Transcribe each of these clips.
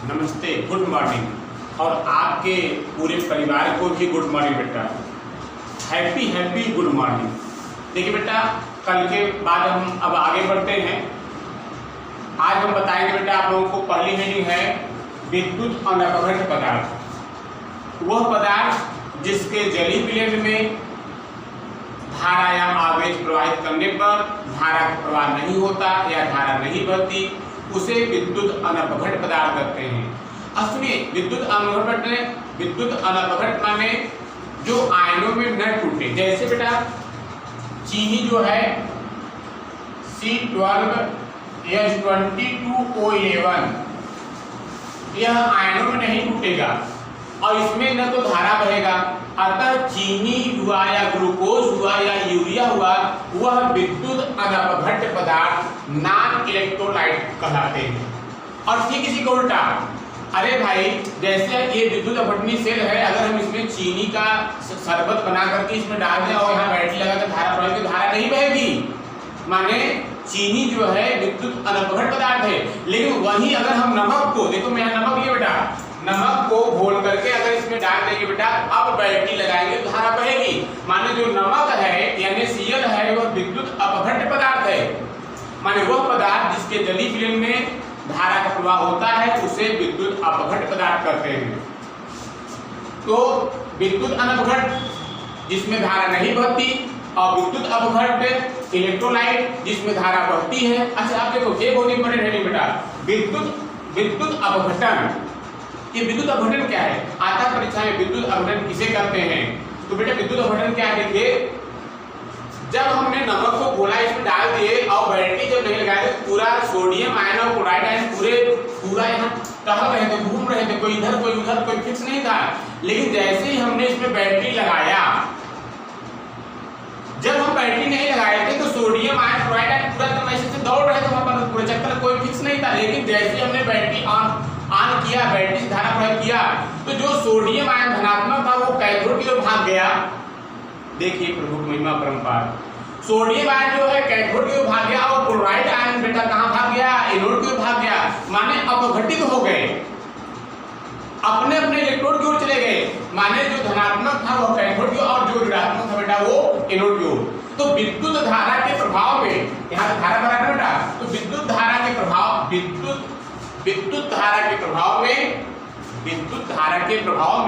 नमस्ते, good morning. और आपके पूरे परिवार को भी गुड मॉर्निंग बेटा। Happy happy good morning. देखिए बेटा, कल के बाद हम अब आगे बढ़ते हैं। आज हम बताएंगे बेटा आप लोगों को, पहली हेडिंग है विद्युत अनपघट पदार्थ। वह पदार्थ जिसके जलीय विलयन में धारा या आवेश प्रवाहित करने पर धारा का प्रवाह नहीं होता या धारा नहीं बहती, उसे विद्युत अनपघट पदार्थ कहते हैं। अब सुनिए, विद्युत अनपघट माने जो आयनों में न टूटे। जैसे बेटा चीनी जो है C12H22O11, यह आयनों में नहीं टूटेगा और इसमें न तो धारा बहेगा। अतः चीनी हुआ या ग्लूकोज हुआ या यूरिया हुआ, वह विद्युत अनपघट पदार्थ नॉन इलेक्ट्रोलाइट कहलाते हैं। और ठीक इसी को उल्टा, अरे भाई जैसे ये विद्युत अपघटनीय सेल है, अगर हम इसमें चीनी का शरबत बना करके इसमें डाल दें और यहाँ बैटरी लगा कर धारा प्रवाहित, तो धारा नहीं बहेगी। माने चीनी जो है विद्युत अनपघट पदार्थ है। लेकिन वही अगर हम नमक को, देखो मैं यहाँ नमक लिया बेटा, नमक को घोल करके अगर इसमें डाल देंगे बेटा, अब बैटरी लगाएंगे तो धारा बहेगी। माने जो नमक है यानी Cl है, वह विद्युत अपघट पदार्थ है। माने वह पदार्थ जिसके जलीय विलयन में धारा का प्रवाह होता है, उसे विद्युत अपघट पदार्थ कहते हैं। तो विद्युत अनपघट जिसमें धारा नहीं बहती, और विद्युत अपघट इलेक्ट्रोलाइट जिसमें धारा बहती है। अच्छा आप देखो, ये बहुत इंपॉर्टेंट है बेटा, विद्युत अपघटन। ये विद्युत अपघटन क्या है? आता परीक्षा में विद्युत अपघटन किसे कहते हैं? तो बेटा विद्युत अपघटन क्या है, देखिए जब हमने नमक को घोला इसमें डाल दिए और बैटरी जब नहीं लगाए तो पूरा सोडियम आयन और क्लोराइड आयन पूरा यहाँ टहल रहे थे, घूम रहे थे, कोई इधर कोई उधर, कोई फिक्स नहीं था। लेकिन जैसे ही हमने इसमें बैटरी लगाया, जब हम बैटरी नहीं लगाए थे तो सोडियम आयन क्लोराइड आयन पूरा एकदम ऐसे से दौड़ रहे थे, वहां पर पूरे चक्कर कोई फिक्स नहीं था। लेकिन जैसे ही हमने बैटरी ऑन किया, बैटरी से धारा प्रवाहित किया, तो जो सोडियम आयन धनात्मक था वो कैथोड की ओर भाग गया। देखिए प्रभु महिमा परंपार, सोडियम आयन जो है कैथोड की ओर भाग गया और क्लोराइड आयन बेटा कहां भाग गया? एनोड की ओर भाग गया। माने अपघटित हो गए, अपने अपने इलेक्ट्रोड की ओर चले गए। माने जो धनात्मक था वो कैथोड की ओर और जो ऋणात्मक था बेटा वो एनोड की ओर। तो विद्युत धारा के प्रभाव में, यहाँ धारा भरा है बेटा, तो विद्युत धारा के प्रभाव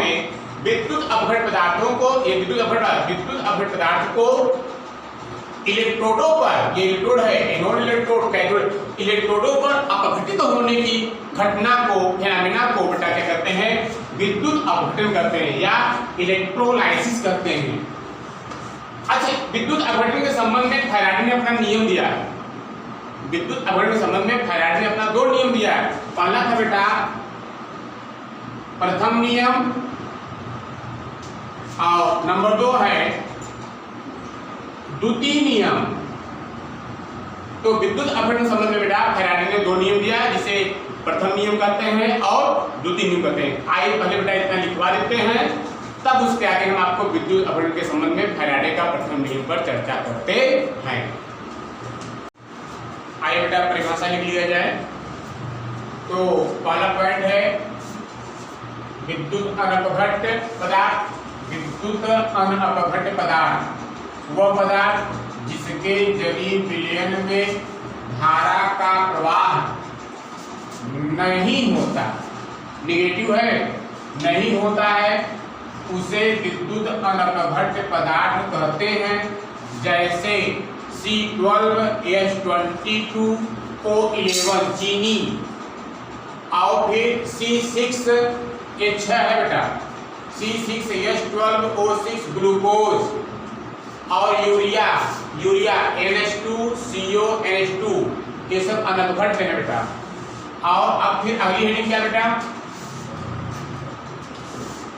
में विद्युत अपघट पदार्थों को, ये विद्युत अपघट पदार्थ को इलेक्ट्रोडों पर, ये इलेक्ट्रोड है, एनोड इलेक्ट्रोड कैथोड इलेक्ट्रोडों पर अपघटित होने की घटना को, फेनोमेना को बेटा क्या करते हैं? विद्युत अपघटन करते हैं या इलेक्ट्रोलाइसिस करते हैं। अच्छा, विद्युत अपघटन के संबंध में फैराडे ने अपना नियम दिया है। विद्युत अपघटन के संबंध में फैराडे ने अपना 2 नियम दिया है। पहला था बेटा प्रथम नियम और नंबर 2 है द्वितीय नियम। तो विद्युत अपघटन संबंध में बेटा फैराडे ने 2 नियम दिया, जिसे प्रथम नियम कहते हैं और द्वितीय नियम कहते हैं। आइए पहले बेटा इतना लिखवा देते हैं, तब उसके आगे हम आपको विद्युत अपघटन के संबंध में फैराडे का प्रथम नियम पर चर्चा करते हैं। आइए बेटा परिभाषा लिख लिया जाए। तो पहला पॉइंट है विद्युत अनपघट पदार्थ। विद्युत अनपघट पदार्थ वह पदार्थ जिसके जलीय विलयन में धारा का प्रवाह नहीं होता, नेगेटिव है, नहीं होता है, उसे विद्युत अनपघट पदार्थ कहते हैं। जैसे C12H22O11 चीनी, और फिर C6H है बेटा, C6H12O6 ग्लूकोज, और यूरिया NH2CO NH2, ये सब अनपघट है बेटा। और अब फिर अगली हेडिंग क्या बेटा?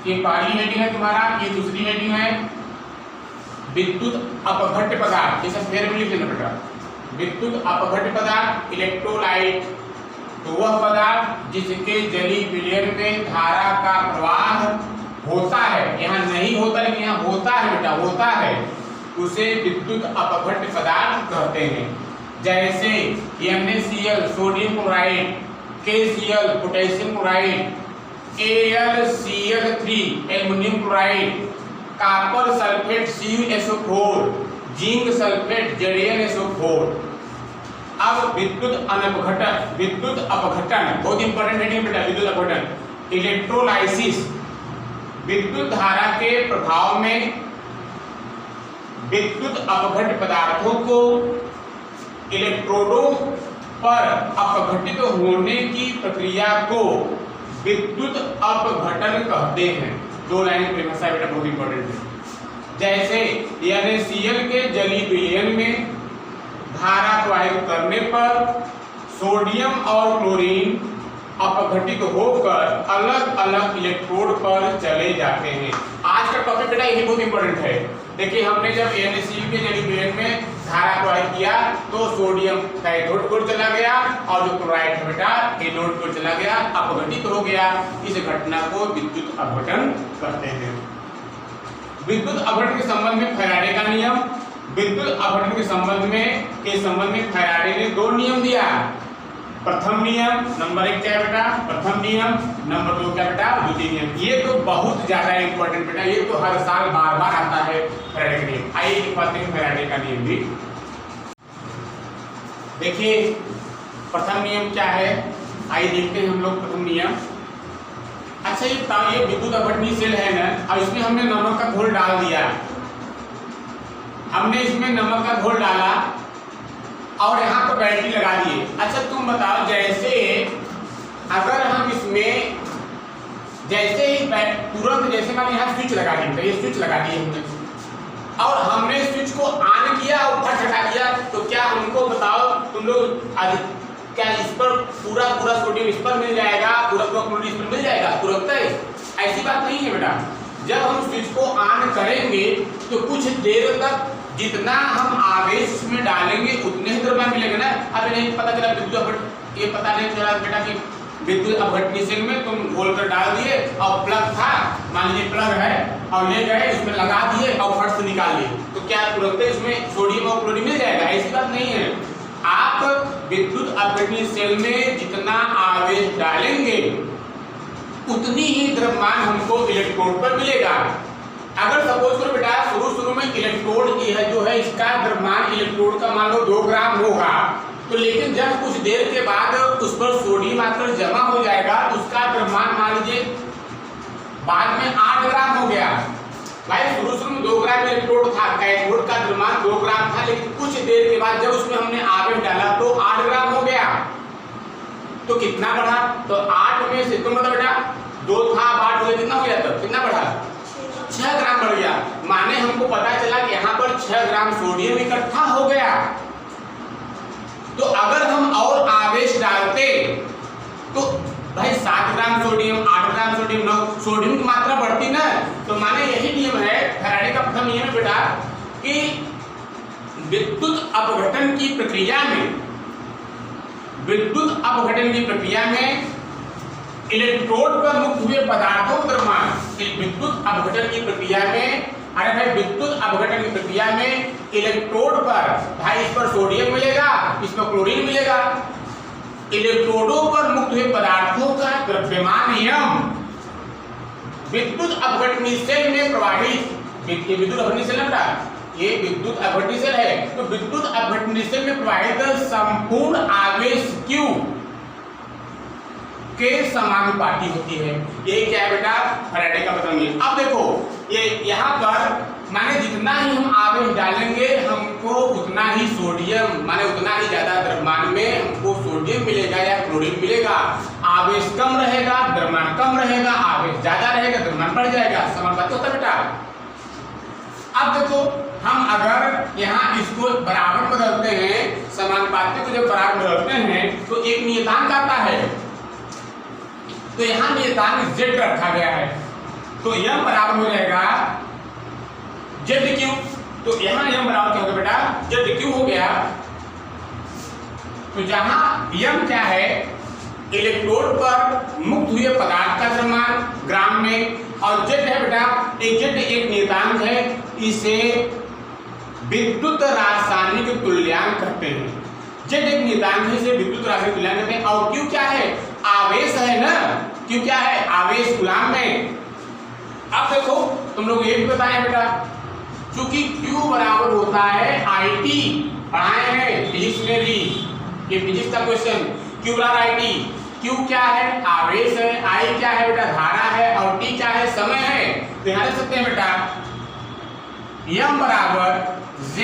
ये पहली हेडिंग है तुम्हारा, ये दूसरी हेडिंग है विद्युत अपघट पदार्थ। ये सब फेर में लिख लेना बेटा। विद्युत अपघट पदार्थ इलेक्ट्रोलाइट, तो वह पदार्थ जिसके जलीय विलयन में धारा का प्रवाह होता है, यहाँ नहीं होता लेकिन यहाँ होता है बेटा, होता है, उसे विद्युत अपघट पदार्थ कहते हैं। जैसे NaCl sodium chloride KCl potassium chloride, AlCl3 aluminium chloride, copper sulphate CuSO4, zinc sulphate ZnSO4। अब विद्युत अपघटन, विद्युत अपघटन बहुत इंपॉर्टेंट है बेटा। विद्युत अपघटन इलेक्ट्रोलाइसिस, विद्युत धारा के प्रभाव में विद्युत अपघट पदार्थों को इलेक्ट्रोडों पर अपघटित होने की प्रक्रिया को विद्युत अपघटन कहते हैं। दो लाइन परिभाषा बेटा बहुत इंपॉर्टेंट है। जैसे NaCl के जलीय विलयन में धारा प्रवाहित करने पर सोडियम और क्लोरीन अपघटित होकर अलग अलग इलेक्ट्रोड पर चले जाते हैं। आज का टॉपिक बेटा यही बहुत इंपॉर्टेंट है। देखिए हमने जब NaCl के जलीय विलयन में धारा प्रवाहित किया तो सोडियम कैथोड की ओर चला गया और जो क्लोराइड है बेटा एनोड की ओर चला गया, अपघटित हो गया। इस घटना को विद्युत अपघटन कहते हैं। विद्युत अपघटन के संबंध में फैराडे का नियम, विद्युत अपघटन के संबंध में फैराडे ने दो नियम दिया। प्रथम नियम नंबर 1 क्या है बेटा? प्रथम नियम। नंबर 2 क्या बेटा? द्वितीय नियम। ये तो बहुत ज्यादा इंपॉर्टेंट बेटा, ये तो हर साल बार बार आता है फैराडे का नियम। आइए लिखवाते हैं फैराडे का नियम भी। देखिए प्रथम नियम क्या है, आइए देखते हैं हम लोग प्रथम नियम। अच्छा ये बताओ, ये विद्युत अपघटनीय सेल है ना, और इसमें हमने नमक का घोल डाल दिया। हमने इसमें नमक का घोल डाला और यहाँ पर बैटरी लगा दिए। अच्छा तुम बताओ, जैसे अगर हम इसमें जैसे ही तुरंत जैसे मान यहाँ स्विच लगा दिए, ये स्विच लगा दिए हमने और हमने स्विच को ऑन किया और फट हटा दिया, तो क्या हमको बताओ तुम लोग क्या इस पर पूरा सोडियम इस पर मिल जाएगा, पूरा क्लोरीन इस पर मिल जाएगा तुरंत? ऐसी बात नहीं है बेटा। जब हम स्विच को ऑन करेंगे तो कुछ देर तक जितना हम आवेश में डालेंगे उतने ही द्रव्यमान मिलेगा ना। अब नहीं पता चला विद्युत अपघटन, ये पता नहीं चला बेटा कि विद्युत अपघटनीय सेल में तुम घोल कर डाल दिए और प्लग था, मान लीजिए प्लग है, और ले गए इसमें लगा दिए और फट से निकाल लिए, तो क्या तुरंत इसमें सोडियम और क्लोरीन मिल जाएगा? ऐसी बात नहीं है। आप विद्युत अपघटनीय सेल में जितना आवेश डालेंगे उतनी ही द्रव्यमान हमको इलेक्ट्रोड पर मिलेगा। अगर सपोज करो बेटा शुरू में इलेक्ट्रोड की है जो है इसका द्रव्यमान इलेक्ट्रोड का मान लो 2 ग्राम होगा, तो लेकिन जब कुछ देर के बाद उस पर सोडियम आकर जमा हो जाएगा तो उसका द्रव्यमान मान लीजिए बाद में 8 ग्राम हो गया। भाई शुरू में 2 ग्राम इलेक्ट्रोड था, कैथोड का द्रव्यमान 2 ग्राम था, लेकिन कुछ देर के बाद जब उसमें हमने आवेश डाला तो 8 ग्राम हो गया। तो कितना बढ़ा? तो 8 में से तुम बताओ बेटा 2 था 8 हो गया, कितना हो गया? तब कितना बढ़ा? 6 ग्राम बढ़ गया। माने हमको पता चला कि यहाँ पर 6 ग्राम सोडियम इकट्ठा हो गया। तो अगर हम और आवेश डालते तो भाई 7 gram sodium, 8 gram sodium, 9 sodium की मात्रा बढ़ती ना। तो माने यही नियम है, फैराडे का प्रथम नियम है बेटा कि विद्युत अपघटन की प्रक्रिया में इलेक्ट्रोड पर मुक्त हुए पदार्थों का द्रव्यमान विद्युत अपघटन की प्रक्रिया में इलेक्ट्रोड पर भाई इस पर सोडियम मिलेगा, इस पर क्लोरीन मिलेगा। इलेक्ट्रोडों पर मुक्त हुए पदार्थों का द्रव्यमान विद्युत अपघटनीय सेल में प्रवाहित, विद्युत अपघटनीय सेल ना, ये विद्युत अपघटनीय सेल है, तो विद्युत अपघटनीय सेल में प्रवाहित संपूर्ण आवेश Q के समानुपाती होती है। ये क्या है बेटा? फैराडे का प्रथम नियम। अब देखो ये यहाँ पर माने जितना ही हम आवेश डालेंगे हमको उतना ही सोडियम माने उतना ही ज्यादा द्रव्यमान में हमको सोडियम मिलेगा या क्लोरीन मिलेगा। आवेश कम रहेगा द्रव्यमान कम रहेगा, आवेश ज्यादा रहेगा द्रव्यमान बढ़ जाएगा। समानुपाती होता है बेटा। अब देखो हम अगर यहाँ इसको बराबर बदलते हैं, समानुपाती को जब बराबर बदलते हैं तो एक नियतांक आता है, तो यहाँ नियतांक Z रखा गया है, तो M बराबर हो जाएगा ZQ। तो यहाँ M बराबर क्या होगा बेटा? ZQ हो गया। तो जहाँ M क्या है? इलेक्ट्रोड पर मुक्त हुए पदार्थ का द्रव्यमान ग्राम में, और Z है बेटा Z एक नियतांक है, इसे विद्युत रासायनिक तुल्यांक कहते हैं। Z एक नियतांक है, इसे विद्युत रासायनिक तुल्यांक कहते हैं। और Q क्या है? आवेश है ना, क्यू क्या है, आवेश गुलाम में। अब देखो तुम लोग ये भी बताया बेटा, चूंकि Q बराबर होता है IT, पढ़ाए हैं फिजिक्स में भी, ये फिजिक्स का क्वेश्चन, Q बराबर IT। Q क्या है, आवेश है, I क्या है बेटा, धारा है, और T क्या है, समय है। तो यहाँ देख सकते हैं बेटा M बराबर Z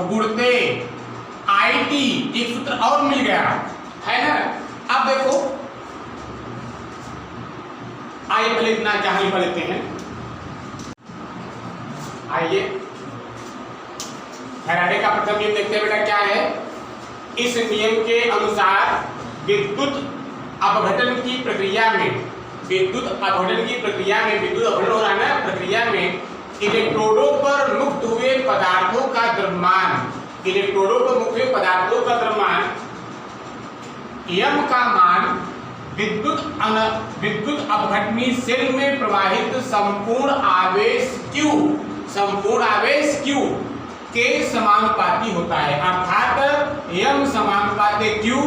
गुणते IT, एक सूत्र और मिल गया है ना। अब देखो आइए पहले इतना जहां पढ़ लेते हैं। आइए फैराडे का प्रथम नियम देखते हैं बेटा क्या है। इस नियम के अनुसार विद्युत अपघटन की प्रक्रिया में, विद्युत अपघटन की प्रक्रिया में, विद्युत अपघटन हो रहा है ना प्रक्रिया में, इलेक्ट्रोडों पर मुक्त हुए पदार्थों का द्रव्यमान, इलेक्ट्रोडों पर मुक्त हुए पदार्थों का द्रव्यमान M का मान विद्युत अपघटनी सेल में प्रवाहित संपूर्ण आवेश Q, संपूर्ण आवेश Q के समानुपाती होता है। अर्थात M समानुपाती Q,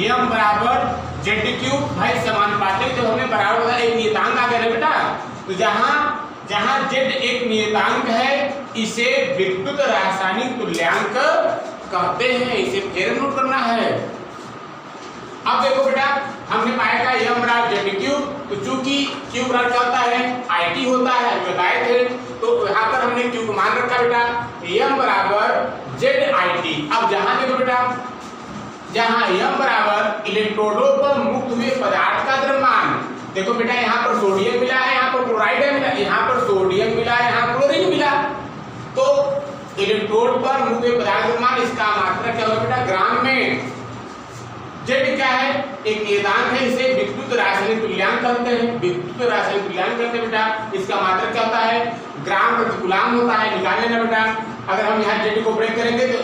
M बराबर ZQ। भाई समानुपाती जब हमने बराबर होता है, एक नियतांक आ गया ना बेटा, तो जहां Z एक नियतांक है इसे विद्युत रासायनिक तुल्यांक कहते हैं, इसे फिर नोट करना है। अब देखो बेटा हमने पाया था M बराबर ZQ, तो चूंकि Q बराबर क्या होता है, IT होता है, बताए थे, तो यहाँ पर हमने Q को मान रखा बेटा M बराबर ZIT। अब जहां देखो बेटा, जहां M बराबर इलेक्ट्रोडों पर मुक्त हुए पदार्थ का द्रव्यमान, देखो बेटा यहाँ पर सोडियम मिला है, यहाँ पर क्लोराइड मिला, यहाँ पर सोडियम मिला है, यहाँ क्लोरीन मिला, तो इलेक्ट्रोड पर मुक्त हुए पदार्थ का द्रव्यमान, इसका मात्रा क्या होगा बेटा, ग्राम में। Z क्या है, एक नियतांक है, इसे विद्युत रासायनिक तुल्यांक कहते हैं, विद्युत रासायनिक तुल्यांक कहते हैं बेटा। इसका मात्रक क्या होता है, ग्राम प्रति कूलाम होता है, निकाल लेना बेटा। अगर हम यहाँ Z को ब्रेक करेंगे तो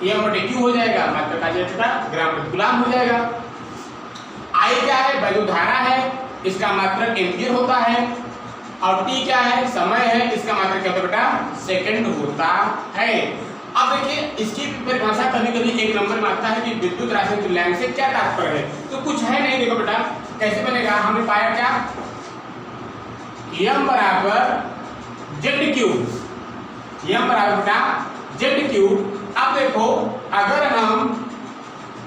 M/Q हो जाएगा, मात्रक आ जाएगा ग्राम प्रति कूलाम हो जाएगा। I क्या है, वैद्युत धारा है, इसका मात्रक एम्पीयर होता है, और T क्या है, समय है, इसका मात्रक क्या होता है बेटा, सेकंड होता है। अब देखिए इसकी परिभाषा कभी कभी एक नंबर में आता है कि विद्युत रासायनिक तुल्यांक से क्या तात्पर्य है, तो कुछ है नहीं। देखो बेटा कैसे बनेगा, हमने पाया क्या, M बराबर ZQ, M बराबर बेटा ZQ। अब देखो अगर हम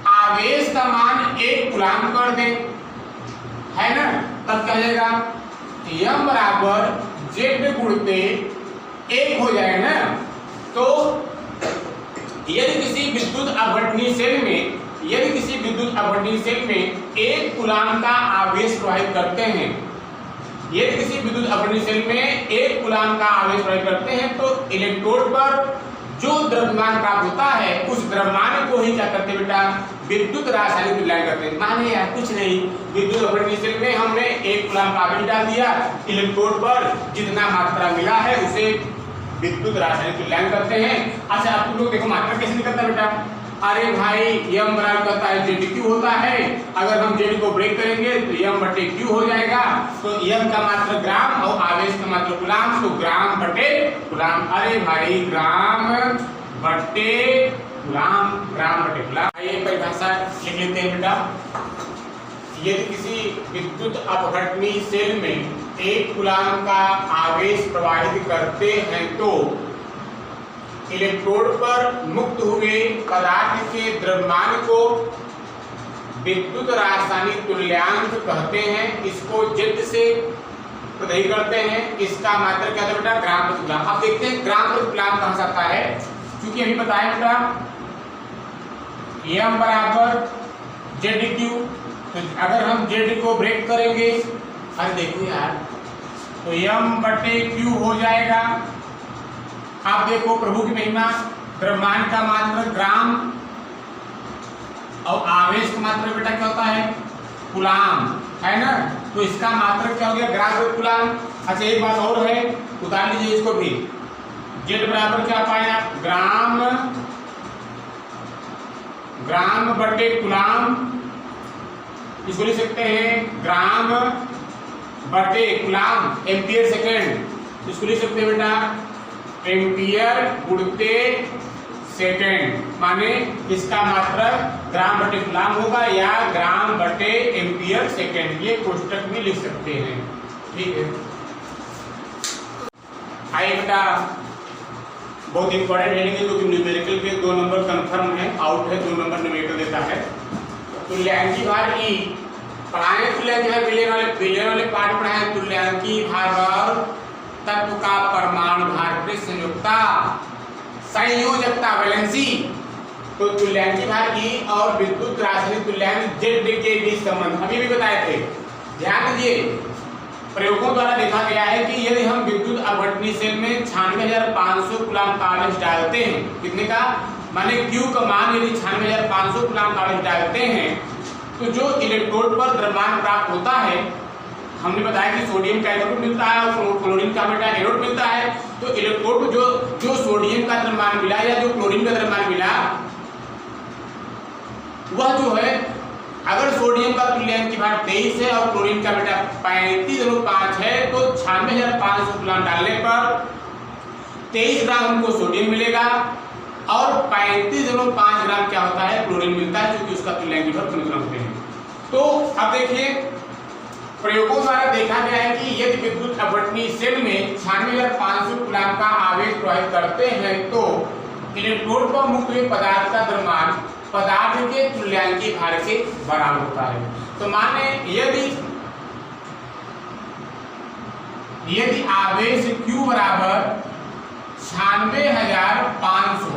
आवेश का मान 1 कूलाम कर दें, है ना, तब क्या हो जाएगा, M बराबर Z गुणते 1 हो जाएगा ना। तो यदि किसी विद्युत अपघटनी सेल में, यदि किसी विद्युत अपघटनी सेल में 1 कूलाम का आवेश प्रवाहित करते हैं, यदि किसी विद्युत अपघटनी सेल में 1 कूलाम का आवेश प्रवाहित करते हैं, तो इलेक्ट्रोड पर जो द्रव्यमान प्राप्त होता है उस द्रव्यमान को ही क्या करते हैं बेटा, विद्युत रासायनिक तुल्यांक करते हैं। माने यार कुछ नहीं, विद्युत अपघटनी सेल में हमने 1 कूलाम का आवेश डाल दिया, इलेक्ट्रोड पर जितना मात्रा मिला है उसे विद्युत रासायनिक तुल्यांक करते हैं। अच्छा अब तुम लोग देखो मात्रा कैसे निकलता है बेटा, अरे भाई M बराबर होता है ZQ होता है, अगर हम Z को ब्रेक करेंगे तो M/Q हो जाएगा, तो M का मात्रा ग्राम और आवेश का मात्रा कूलाम, तो ग्राम बटे कूलाम। अरे भाई ग्राम बटे कूलाम, ग्राम बटे कूलाम। ये परिभाषा लिख लेते हैं बेटा। यदि किसी विद्युत अपघटनी सेल में 1 कूलाम का आवेश प्रवाहित करते हैं तो इलेक्ट्रोड पर मुक्त हुए पदार्थ के द्रव्यमान को विद्युत रासायनिक तुल्यांक कहते हैं। इसको Z से प्रदर्शित करते हैं, इसका मात्रक क्या है बेटा, ग्राम प्रति कूलाम। अब देखते हैं ग्राम प्रति कूलाम कहां से आता है, क्योंकि अभी बताया बेटा M बराबर ZQ, तो अगर हम Z को ब्रेक करेंगे, अरे देखो यार, तो M/Q हो जाएगा। आप देखो प्रभु की महिमा, द्रव्यमान का मात्रक ग्राम और आवेश का मात्रक बेटा क्या होता है, कूलाम, है ना, तो इसका मात्रक क्या हो गया, ग्राम प्रति कूलाम। अच्छा एक बात और है, उतार लीजिए इसको भी, Z बराबर क्या पाया, ग्राम बटे कूलाम, इसको लिख सकते हैं ग्राम बटे कूलाम, एम्पियर सेकेंड, इसको लिख सकते हैं बेटा एम्पियर गुणते सेकेंड, माने इसका मात्रक ग्राम बटे कूलाम होगा या ग्राम बटे एम्पियर सेकेंड, ये कोष्टक में लिख सकते हैं। ठीक है, आइए बेटा बहुत इंपॉर्टेंट हेडिंग है, जो कि न्यूमेरिकल के 2 नंबर कंफर्म है, आउट है, 2 नंबर न्यूमेरिकल देता है। तुल्यांकी भार ई पढ़ाए, तुल्यांकी भार बिलियन वाले पार्ट पढ़ाए, तुल्यांकी भार और तत्व का परमाणु भार के संयुक्ता संयोजकता वैलेंसी। तो तुल्यांकी भार ई और विद्युत रासायनिक तुल्यांक जेड के बीच संबंध अभी भी बताए थे। ध्यान दीजिए, प्रयोगों द्वारा देखा गया है कि यदि हम विद्युत अपघटनी सेल में 96,500 कूलाम का आवेश डालते हैं, कितने का, माने Q का मान यदि 96,500 कूलाम का आवेश डालते हैं, तो जो इलेक्ट्रोड पर द्रव्यमान प्राप्त होता है, हमने बताया कि सोडियम का एनोड मिलता है और क्लोरीन का बेटा एनोड मिलता है। तो इलेक्ट्रोड को जो सोडियम का द्रव्यमान मिला या जो क्लोरीन का द्रव्यमान मिला, वह जो है, अगर सोडियम का तुल्यांकी भार 23 है और क्लोरीन का बेटा 35.5 है, तो 96,500 कूलाम डालने पर 23 ग्राम हमको सोडियम मिलेगा और 35.5 ग्राम क्या होता है, क्लोरीन मिलता है, क्योंकि उसका तुल्यांकी भार अनुक्रम होते हैं। तो अब देखिए, प्रयोगों द्वारा देखा गया है कि यदि विद्युत अपघटनी सेल में 96,500 कूलाम का आवेश प्रवाहित करते हैं, तो इलेक्ट्रोड पर मुक्त हुए पदार्थ का द्रव्यमान पदार्थ के तुल्यांकी भार के बराबर होता है। तो माने यदि आवेश Q बराबर 96,500,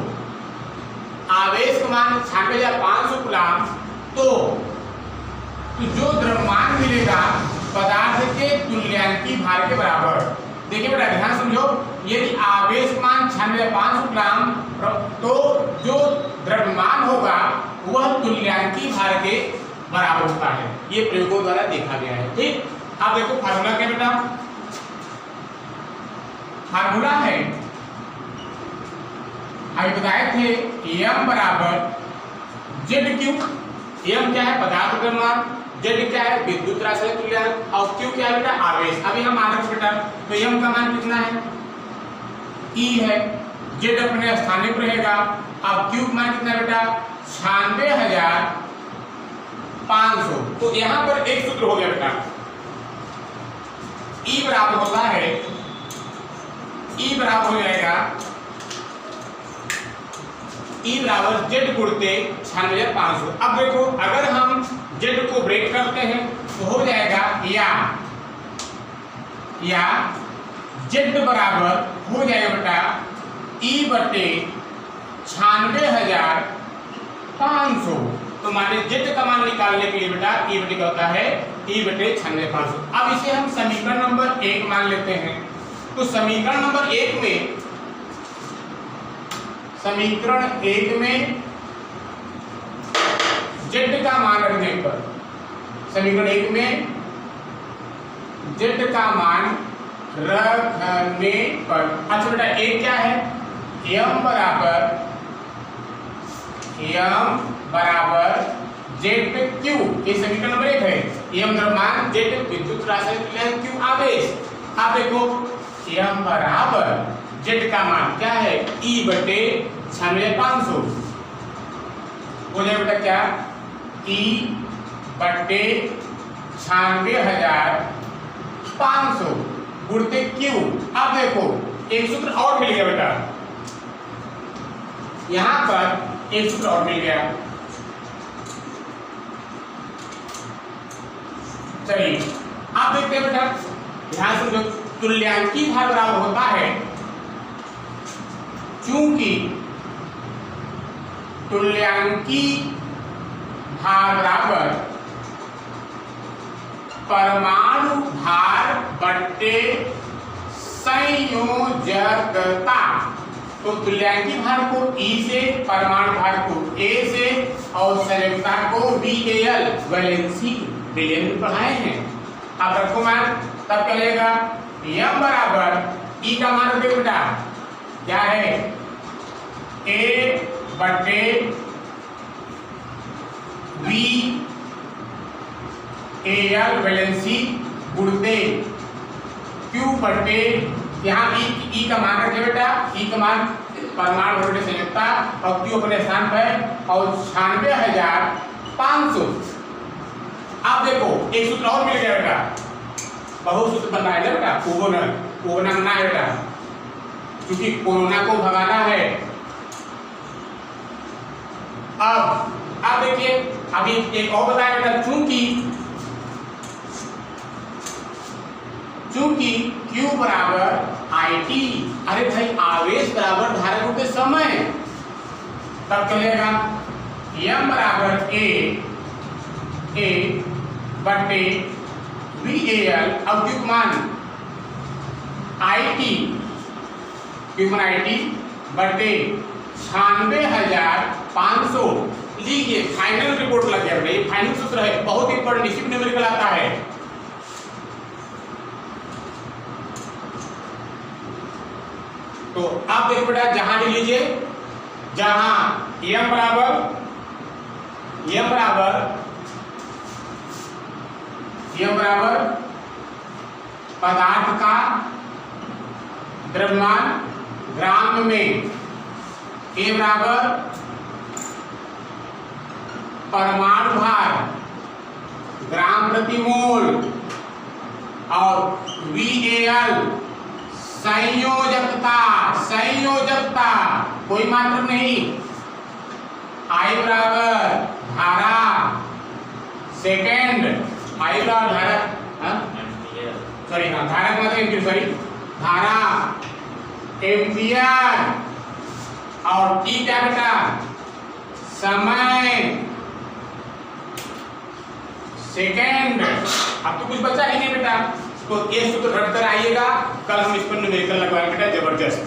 आवेश का मान 96,500 कूलाम, तो जो द्रव्यमान मिलेगा पदार्थ के तुल्यांकी भार के बराबर। देखिए बेटा ध्यान समझो, यदि आवेश मान 96,500 कूलाम, तो जो द्रव्यमान होगा वह तुल्यांकी भार के बराबर होता है। ये प्रयोगों द्वारा देखा गया है। ठीक, अब देखो फार्मूला क्या बेटा, फार्मूला है, अभी बताए थे, m बराबर ZQ। m क्या है, पदार्थ द्रव्यमान, Z क्या है, विद्युत रासायनिक तुल्यांक, और Q क्या है बेटा, आवेश। अभी हम मान रखे बेटा, तो m का मान कितना है, E है, Z अपने स्थानीय पर रहेगा। अब Q मान कितना है बेटा, 96,500। तो यहाँ पर एक सूत्र हो गया बेटा, E बराबर होता है, E बराबर हो जाएगा, E बराबर Z गुणते 96,500। अब देखो, अगर हम Z को ब्रेक करते हैं तो हो जाएगा या Z बराबर हो जाएगा बेटा E बटे 96,500। तो माने Z का मान निकालने के लिए बेटा E बटे क्या होता है, E बटे 96,500। अब इसे हम समीकरण नंबर 1 मान लेते हैं। तो समीकरण नंबर 1 में, समीकरण 1 में Z का मान रखने पर, समीकरण 1 में Z का मान रखने पर, अच्छा बेटा एक क्या है, m बराबर ZQ, ये समीकरण नंबर 1 है। m द्रव्यमान, Z विद्युत रासायनिक तुल्यांक, Q आवेश। आप देखो m बराबर Z का मान क्या है, E बटे 96,500 हो जाए बेटा क्या, E बटे 96,500 गुणते Q। अब देखो एक सूत्र और मिल गया बेटा, यहां पर एक सूत्र और मिल गया। चलिए आप देखते हैं बेटा, ध्यान समझो, तुल्यांकी भार बराबर होता है, चूंकि तुल्यांकी भार बराबर परमाणु भार बटे संयोजकता। तो तुल्यांकी भार को E से, परमाणु भार को A से और संयोजकता को VAL वैलेंसी विलयन में पढ़ाए हैं। अब रखो मान, तब क्या लेगा, m बराबर E का मान रखो बेटा क्या है, A बटे VAL वैलेंसी गुणते Q बटे, यहाँ E का मान रखे बेटा, E का मान परमाणु भर संयुक्ता और Q अपने स्थान पर और 96,500। अब देखो एक सूत्र और मिल गया बेटा, बहुत सूत्र बन रहा है बेटा, कोरोना है बेटा, क्योंकि कोरोना को भगाना है। अब देखिए अभी एक और बताया बेटा, चूंकि Q बराबर IT, अरे भाई आवेश बराबर धारक के समय, तब चलेगा M बराबर A बटे VAL। अब Q मान IT बटे 96,500 लीजिए। फाइनल रिपोर्ट लग गया बेटा, ये फाइनल सूत्र है, बहुत इंपॉर्टेंट, इसी में न्यूमेरिकल आता है। तो आप देखो बेटा, जहां ले लीजिए, जहां M बराबर पदार्थ का द्रव्यमान ग्राम में, A बराबर परमाणु भार ग्राम प्रति मोल, और VAL संयोजकता कोई मात्रा नहीं, I बराबर धारा सेकेंड, I बराबर धारा एम्पियर, और T क्या बेटा, समय सेकेंड। अब तो कुछ बचा ही नहीं बेटा, तो ये सूत्र रट कर आइएगा, कल हम इस पर न्यूमेरिकल लगवाएंगे बेटा, जबरदस्त।